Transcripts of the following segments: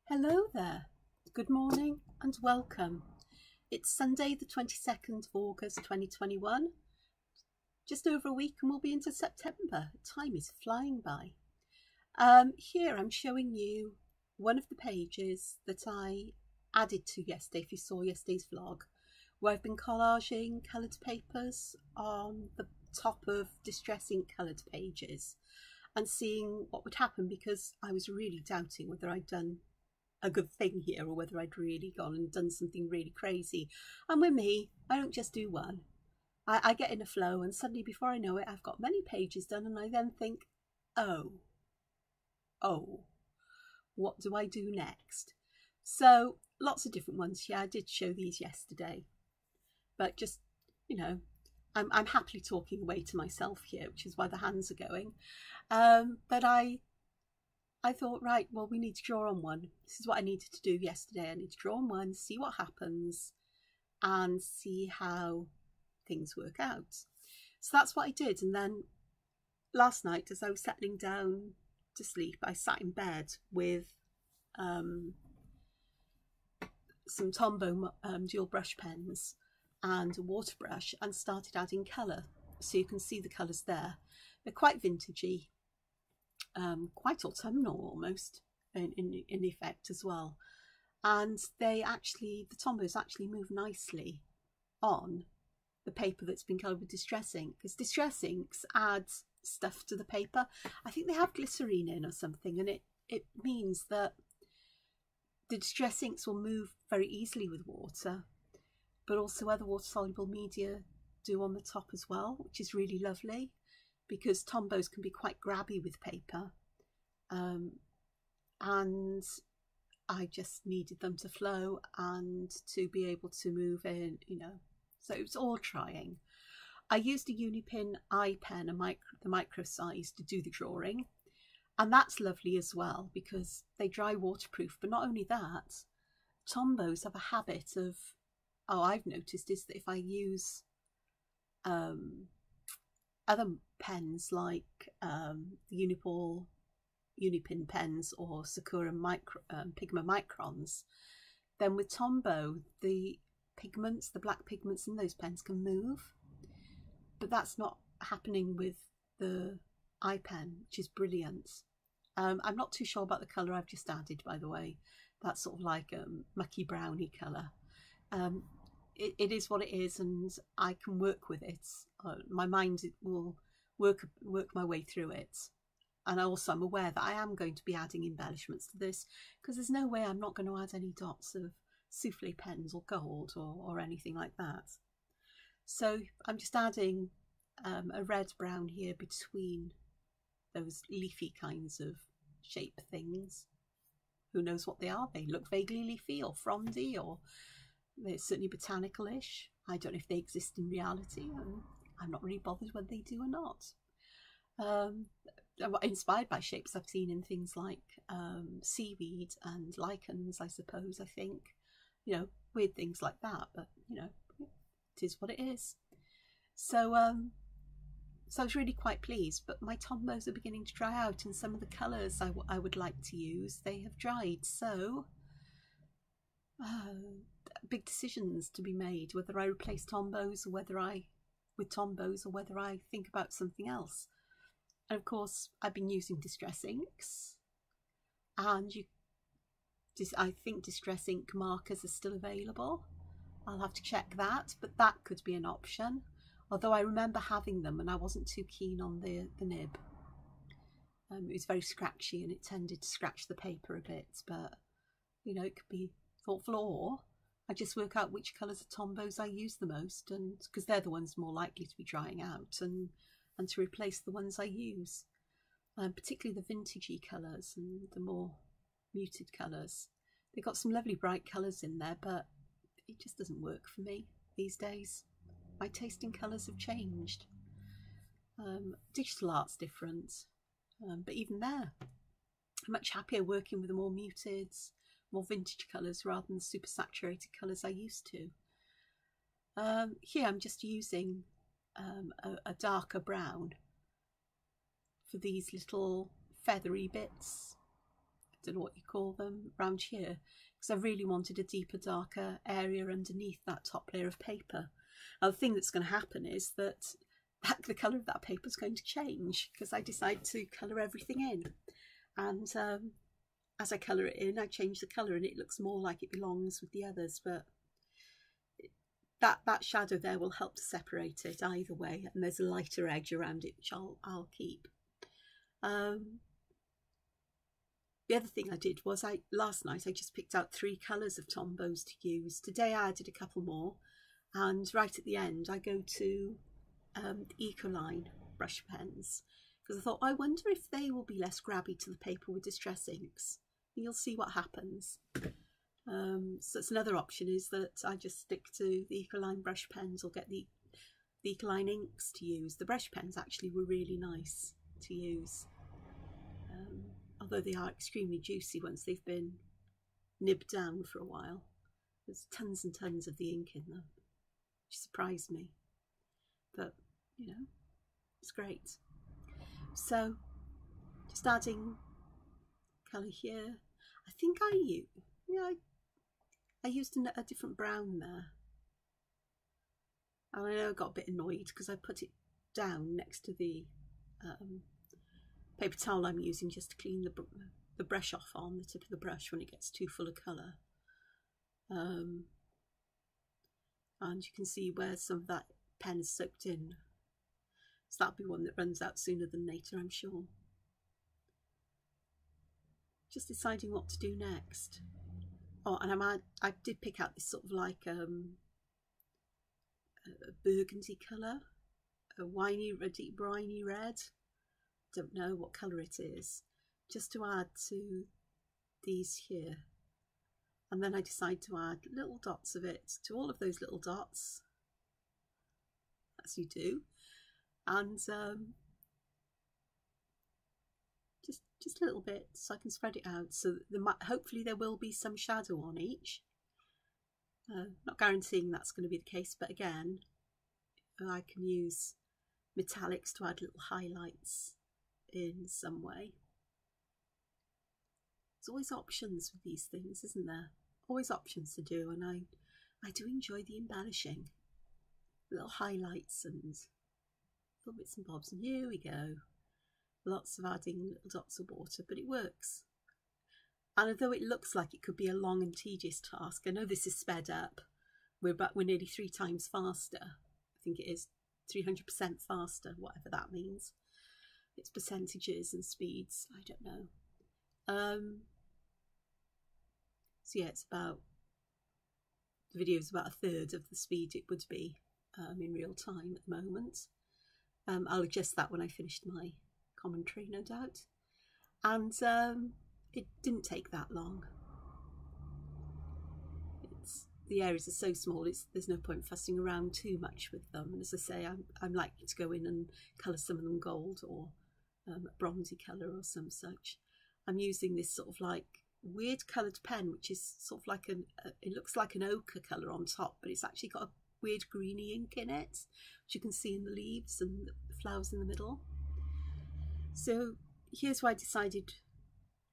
Hello there, good morning and welcome. It's Sunday the 22nd of August 2021, just over a week and we'll be into September. Time is flying by. Here I'm showing you one of the pages that I added to yesterday, if you saw yesterday's vlog, where I've been collaging coloured papers on the top of Distress Ink coloured pages and seeing what would happen, because I was really doubting whether I'd done a good thing here or whether I'd really gone and done something really crazy. And with me, I don't just do one. I get in a flow and suddenly before I know it, I've got many pages done, and I then think, oh, what do I do next? So lots of different ones. Yeah, I did show these yesterday, but just, you know, I'm happily talking away to myself here, which is why the hands are going. But I thought, right, well, we need to draw on one. This is what I needed to do yesterday. I need to draw on one, see what happens, and see how things work out. So that's what I did. And then last night, as I was settling down to sleep, I sat in bed with some Tombow Dual Brush pens and a water brush and started adding colour. So you can see the colours there. They're quite vintagey. Quite autumnal almost in effect as well, and the Tombows actually move nicely on the paper that's been coloured with Distress Ink, because Distress Inks add stuff to the paper. I think they have glycerine in or something, and it means that the Distress Inks will move very easily with water, but also other water soluble media do on the top as well, which is really lovely, because Tombows can be quite grabby with paper, and I just needed them to flow and to be able to move in, you know. So it was all trying. I used a Unipin eye pen, the micro size, to do the drawing, and that's lovely as well because they dry waterproof. But not only that, Tombows have a habit of, I've noticed, is that if I use other pens like the Unipin pens or Sakura Pigma Microns, then with Tombow, the pigments, the black pigments in those pens can move. But that's not happening with the eye pen, which is brilliant. I'm not too sure about the colour I've just added, by the way. That's sort of like a mucky browny colour. It is what it is, and I can work with it. My mind will work my way through it. And also I'm aware that I am going to be adding embellishments to this, because there's no way I'm not going to add any dots of souffle pens or gold or anything like that. So I'm just adding a red brown here between those leafy kinds of shape things. Who knows what they are? They look vaguely leafy or frondy, or they're certainly botanical-ish. I don't know if they exist in reality, and I'm not really bothered whether they do or not. I'm inspired by shapes I've seen in things like seaweed and lichens, I suppose. I think, you know, weird things like that, but you know, it is what it is. So so I was really quite pleased. But my Tombows are beginning to dry out, and some of the colours I would like to use, they have dried. So big decisions to be made, whether I replace Tombows or whether I think about something else. And of course, I've been using Distress Inks, and I think Distress Ink markers are still available. I'll have to check that, but that could be an option. Although I remember having them and I wasn't too keen on the nib. It was very scratchy and it tended to scratch the paper a bit, but you know, it could be thoughtful. Or I just work out which colours of Tombows I use the most, and because they're the ones more likely to be drying out, and to replace the ones I use, particularly the vintagey colours and the more muted colours. They've got some lovely bright colours in there, but it just doesn't work for me these days. My taste in colours have changed. Digital art's different, but even there, I'm much happier working with the more muted, more vintage colours rather than the super saturated colours I used to. Here I'm just using a darker brown for these little feathery bits don't know what you call them around here, because I really wanted a deeper, darker area underneath that top layer of paper. Now, the thing that's going to happen is that the colour of that paper is going to change because I decide to colour everything in. And as I colour it in, I change the colour and it looks more like it belongs with the others. But that shadow there will help to separate it either way. And there's a lighter edge around it, which I'll keep. The other thing I did was last night I just picked out 3 colours of Tombows to use. Today I added a couple more, and right at the end I go to the Ecoline brush pens, because I thought, I wonder if they will be less grabby to the paper with distress inks. And you'll see what happens. So it's another option, is that I just stick to the Ecoline brush pens or get the Ecoline inks to use. The brush pens actually were really nice to use. Although they are extremely juicy once they've been nibbed down for a while. There's tons and tons of the ink in them, which surprised me. But, you know, it's great. So, just adding colour here. I think I used a different brown there. And I know I got a bit annoyed because I put it down next to the paper towel I'm using just to clean the brush off on the tip of the brush when it gets too full of colour. And you can see where some of that pen is soaked in. So that'll be one that runs out sooner than later, I'm sure. Just deciding what to do next. Oh, and I did pick out this sort of like a burgundy colour, a deep briny red. Don't know what colour it is, just to add to these here. And then I decide to add little dots of it to all of those little dots, as you do, and just a little bit so I can spread it out. So hopefully there will be some shadow on each. Not guaranteeing that's going to be the case, but again, I can use metallics to add little highlights in some way. There's always options with these things, isn't there? Always options to do, and I do enjoy the embellishing, little highlights and little bits and bobs. And here we go, lots of adding little dots of water, but it works. And although it looks like it could be a long and tedious task, I know this is sped up. We're nearly 3 times faster. I think it is 300% faster, whatever that means. It's percentages and speeds, I don't know. So yeah, it's about, the video is about 1/3 of the speed it would be in real time at the moment. I'll adjust that when I finished my commentary, no doubt. And it didn't take that long. The areas are so small, there's no point fussing around too much with them. And as I say, I'm likely to go in and colour some of them gold or a bronzy colour or some such. I'm using this sort of like weird coloured pen, which is sort of like it looks like an ochre colour on top, but it's actually got a weird greeny ink in it, which you can see in the leaves and the flowers in the middle. So here's why I decided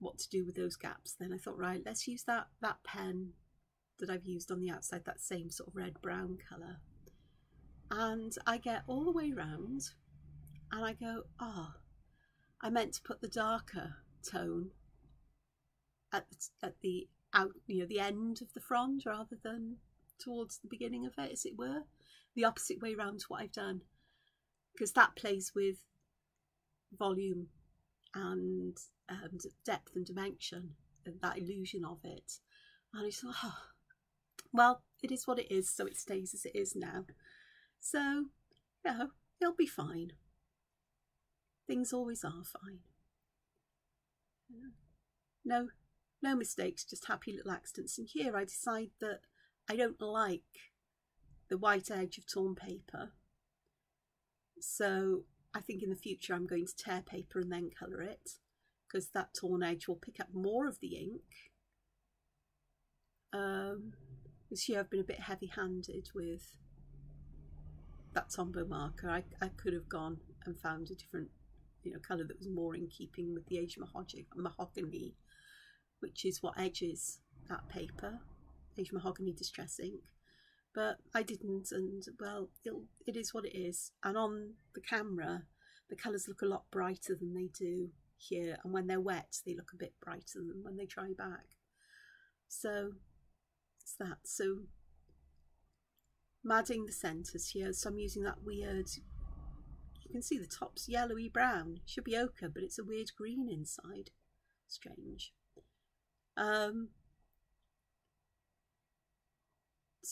what to do with those gaps. Then I thought, right, let's use that pen that I've used on the outside, that same sort of red-brown colour. And I get all the way round and I go, I meant to put the darker tone at the the end of the frond rather than towards the beginning of it, as it were. The opposite way round to what I've done, because that plays with volume and depth and dimension and that illusion of it. And it's well, it is what it is, so it stays as it is now. So, yeah, it'll be fine. Things always are fine. No mistakes, just happy little accidents. And here I decide that I don't like the white edge of torn paper. So I think in the future I'm going to tear paper and then colour it, because that torn edge will pick up more of the ink. This year I've been a bit heavy-handed with that Tombow marker. I could have gone and found a different colour that was more in keeping with the age mahogany which is what edges that paper, Aged Mahogany Distress Ink. But I didn't, and well, it is what it is. And on the camera, the colours look a lot brighter than they do here, and when they're wet, they look a bit brighter than when they dry back. So it's that. So I'm adding the centres here, so I'm using that weird, you can see the top's yellowy brown, it should be ochre, but it's a weird green inside. Strange.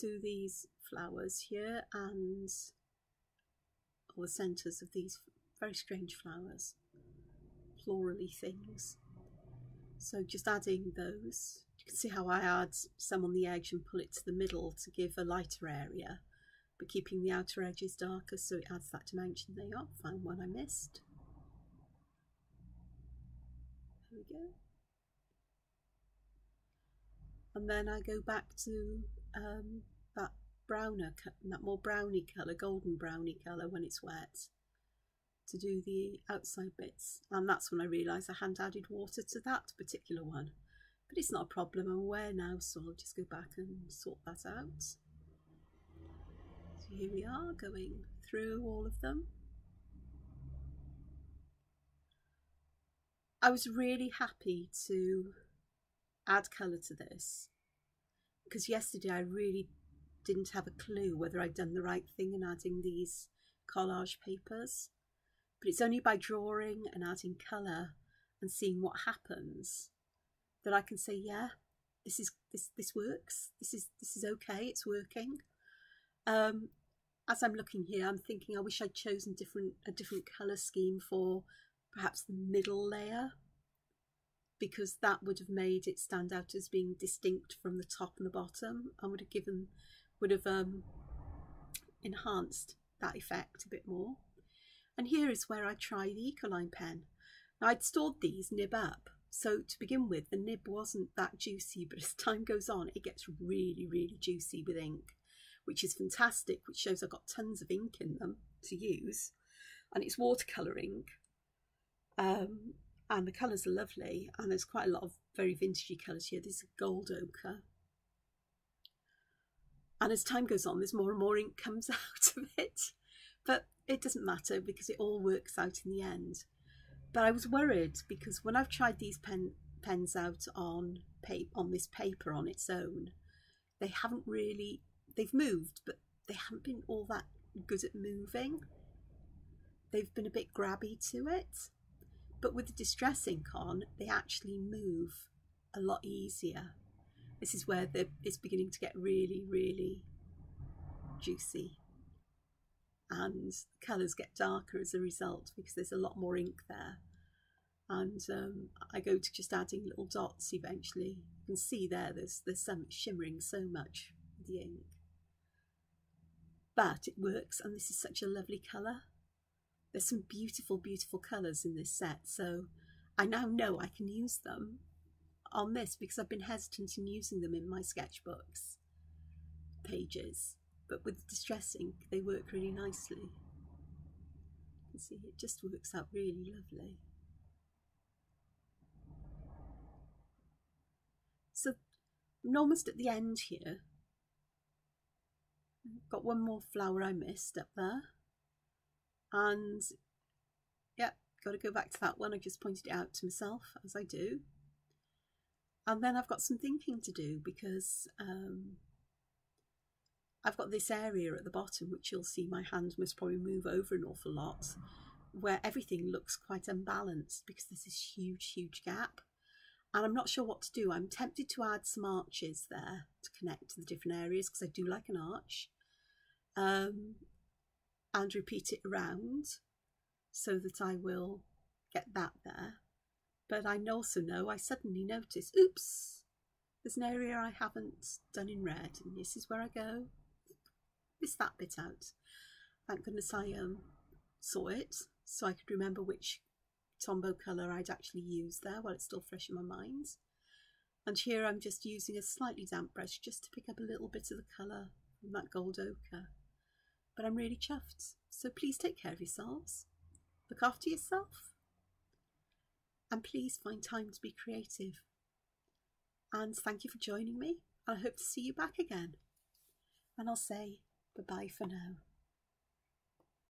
To these flowers here, and all the centres of these very strange flowers, florally things. So just adding those. You can see how I add some on the edge and pull it to the middle to give a lighter area, but keeping the outer edges darker so it adds that dimension. There you are, found one I missed. There we go. And then I go back to that browner, that more browny colour, golden browny colour when it's wet, to do the outside bits. And that's when I realised I hadn't added water to that particular one. But it's not a problem, I'm aware now, so I'll just go back and sort that out. So here we are, going through all of them. I was really happy to add colour to this, because yesterday I really didn't have a clue whether I'd done the right thing in adding these collage papers. But it's only by drawing and adding colour and seeing what happens that I can say, yeah, this works. This is okay. It's working. As I'm looking here, I'm thinking I wish I'd chosen a different colour scheme for perhaps the middle layer, because that would have made it stand out as being distinct from the top and the bottom, and would have enhanced that effect a bit more. And here is where I try the Ecoline pen. Now, I'd stored these nib up, so to begin with the nib wasn't that juicy, but as time goes on it gets really, really juicy with ink, which is fantastic, which shows I've got tons of ink in them to use, and it's watercolour ink. And the colours are lovely, and there's quite a lot of very vintagey colours here. This is gold ochre. And as time goes on, there's more and more ink comes out of it. But it doesn't matter because it all works out in the end. But I was worried because when I've tried these pens out on this paper on its own, they haven't really, they've moved, but they haven't been all that good at moving. They've been a bit grabby to it. But with the distress ink on, they actually move a lot easier. This is where it's beginning to get really, really juicy. And the colours get darker as a result because there's a lot more ink there. And I go to just adding little dots eventually. You can see there's some shimmering so much with the ink. But it works, and this is such a lovely colour. There's some beautiful, beautiful colours in this set, so I now know I can use them on this because I've been hesitant in using them in my sketchbooks pages. But with the distress ink, they work really nicely. You can see it just works out really lovely. So I'm almost at the end here. I've got one more flower I missed up there. And yeah, got to go back to that one. I just pointed it out to myself, as I do. And then I've got some thinking to do because I've got this area at the bottom, which you'll see my hand must probably move over an awful lot, where everything looks quite unbalanced because there's this huge, huge gap. And I'm not sure what to do. I'm tempted to add some arches there to connect to the different areas because I do like an arch. And repeat it around so that I will get that there. But I also know, I suddenly notice, oops, there's an area I haven't done in red, and this is where I go, miss that bit out. Thank goodness I saw it, so I could remember which Tombow colour I'd actually used there while it's still fresh in my mind. And here I'm just using a slightly damp brush just to pick up a little bit of the colour from that gold ochre. But I'm really chuffed. So please take care of yourselves, look after yourself, and please find time to be creative. and thank you for joining me. I hope to see you back again. And I'll say bye-bye for now.